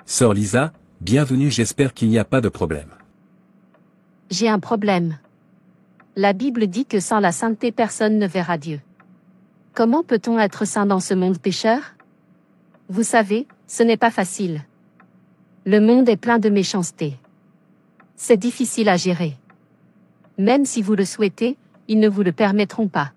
Sœur Lisa, bienvenue, j'espère qu'il n'y a pas de problème. J'ai un problème. La Bible dit que sans la sainteté personne ne verra Dieu. Comment peut-on être saint dans ce monde pécheur? Vous savez, ce n'est pas facile. Le monde est plein de méchanceté. C'est difficile à gérer. Même si vous le souhaitez, ils ne vous le permettront pas.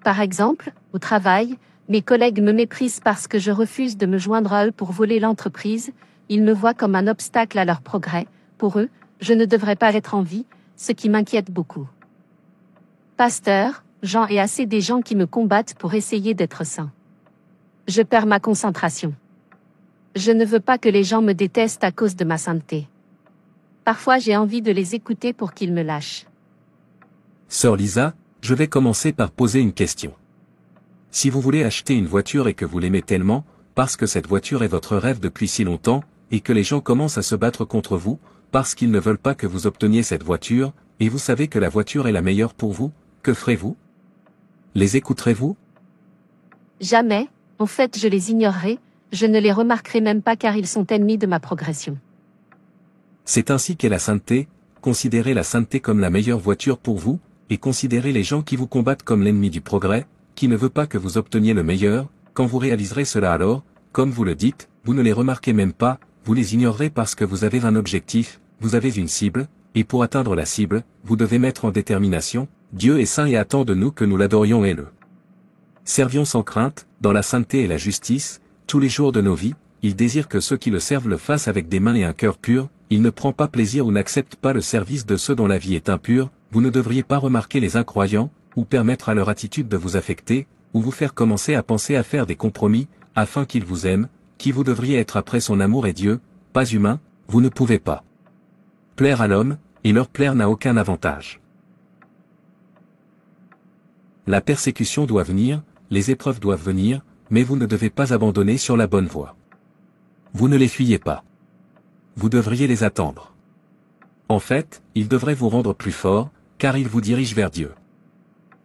Par exemple, au travail, mes collègues me méprisent parce que je refuse de me joindre à eux pour voler l'entreprise, ils me voient comme un obstacle à leur progrès, pour eux, je ne devrais pas être en vie, ce qui m'inquiète beaucoup. Pasteur, Jean et assez des gens qui me combattent pour essayer d'être saint. Je perds ma concentration. Je ne veux pas que les gens me détestent à cause de ma sainteté. Parfois j'ai envie de les écouter pour qu'ils me lâchent. Sœur Lisa, je vais commencer par poser une question. Si vous voulez acheter une voiture et que vous l'aimez tellement, parce que cette voiture est votre rêve depuis si longtemps, et que les gens commencent à se battre contre vous, parce qu'ils ne veulent pas que vous obteniez cette voiture, et vous savez que la voiture est la meilleure pour vous, que ferez-vous? Les écouterez-vous? Jamais, en fait je les ignorerai, je ne les remarquerai même pas car ils sont ennemis de ma progression. C'est ainsi qu'est la sainteté, considérez la sainteté comme la meilleure voiture pour vous, et considérez les gens qui vous combattent comme l'ennemi du progrès, qui ne veut pas que vous obteniez le meilleur, quand vous réaliserez cela alors, comme vous le dites, vous ne les remarquez même pas, vous les ignorerez parce que vous avez un objectif, vous avez une cible, et pour atteindre la cible, vous devez mettre en détermination, Dieu est saint et attend de nous que nous l'adorions et le servions sans crainte, dans la sainteté et la justice, tous les jours de nos vies, il désire que ceux qui le servent le fassent avec des mains et un cœur pur, il ne prend pas plaisir ou n'accepte pas le service de ceux dont la vie est impure, vous ne devriez pas remarquer les incroyants, ou permettre à leur attitude de vous affecter, ou vous faire commencer à penser à faire des compromis, afin qu'ils vous aiment, qui vous devriez être après son amour et Dieu, pas humain, vous ne pouvez pas plaire à l'homme, et leur plaire n'a aucun avantage. La persécution doit venir, les épreuves doivent venir, mais vous ne devez pas abandonner sur la bonne voie. Vous ne les fuyez pas. Vous devriez les attendre. En fait, ils devraient vous rendre plus fort, car ils vous dirigent vers Dieu.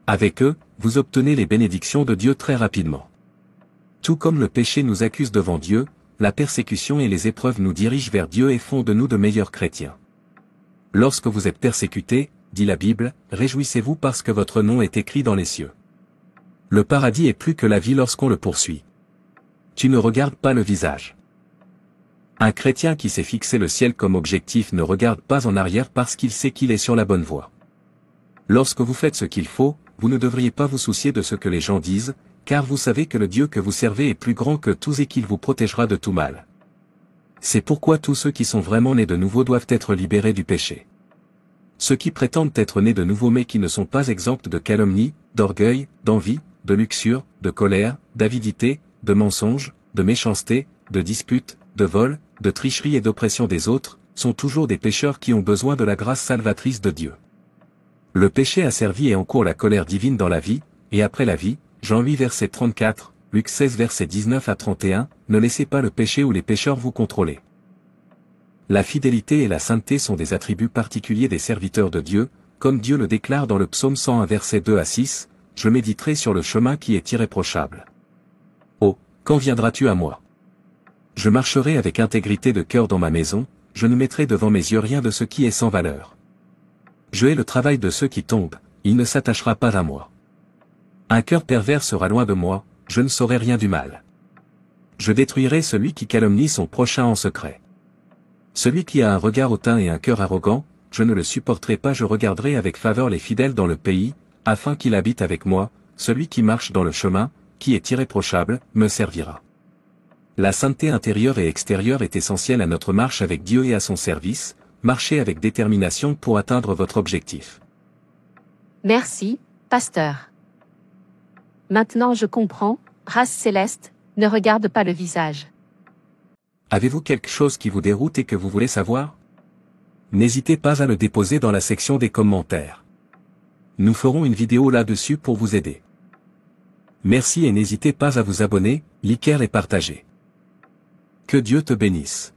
Avec eux, vous obtenez les bénédictions de Dieu très rapidement. Tout comme le péché nous accuse devant Dieu, la persécution et les épreuves nous dirigent vers Dieu et font de nous de meilleurs chrétiens. Lorsque vous êtes persécutés, dit la Bible, réjouissez-vous parce que votre nom est écrit dans les cieux. Le paradis est plus que la vie lorsqu'on le poursuit. Tu ne regardes pas le visage. Un chrétien qui s'est fixé le ciel comme objectif ne regarde pas en arrière parce qu'il sait qu'il est sur la bonne voie. Lorsque vous faites ce qu'il faut, vous ne devriez pas vous soucier de ce que les gens disent, car vous savez que le Dieu que vous servez est plus grand que tous et qu'il vous protégera de tout mal. C'est pourquoi tous ceux qui sont vraiment nés de nouveau doivent être libérés du péché. Ceux qui prétendent être nés de nouveau mais qui ne sont pas exempts de calomnie, d'orgueil, d'envie, de luxure, de colère, d'avidité, de mensonge, de méchanceté, de dispute, de vol, de tricherie et d'oppression des autres, sont toujours des pécheurs qui ont besoin de la grâce salvatrice de Dieu. Le péché a servi et encourt la colère divine dans la vie, et après la vie, Jean 8 verset 34, Luc 16 verset 19 à 31, ne laissez pas le péché ou les pécheurs vous contrôler. La fidélité et la sainteté sont des attributs particuliers des serviteurs de Dieu, comme Dieu le déclare dans le psaume 101 verset 2 à 6, je méditerai sur le chemin qui est irréprochable. Oh, quand viendras-tu à moi? Je marcherai avec intégrité de cœur dans ma maison, je ne mettrai devant mes yeux rien de ce qui est sans valeur. Je hais le travail de ceux qui tombent, il ne s'attachera pas à moi. Un cœur pervers sera loin de moi, je ne saurai rien du mal. Je détruirai celui qui calomnie son prochain en secret. Celui qui a un regard hautain et un cœur arrogant, je ne le supporterai pas, je regarderai avec faveur les fidèles dans le pays, afin qu'il habite avec moi, celui qui marche dans le chemin, qui est irréprochable, me servira. La sainteté intérieure et extérieure est essentielle à notre marche avec Dieu et à son service, marchez avec détermination pour atteindre votre objectif. Merci, pasteur. Maintenant je comprends, race céleste, ne regarde pas le visage. Avez-vous quelque chose qui vous déroute et que vous voulez savoir? N'hésitez pas à le déposer dans la section des commentaires. Nous ferons une vidéo là-dessus pour vous aider. Merci et n'hésitez pas à vous abonner, liker et partager. Que Dieu te bénisse.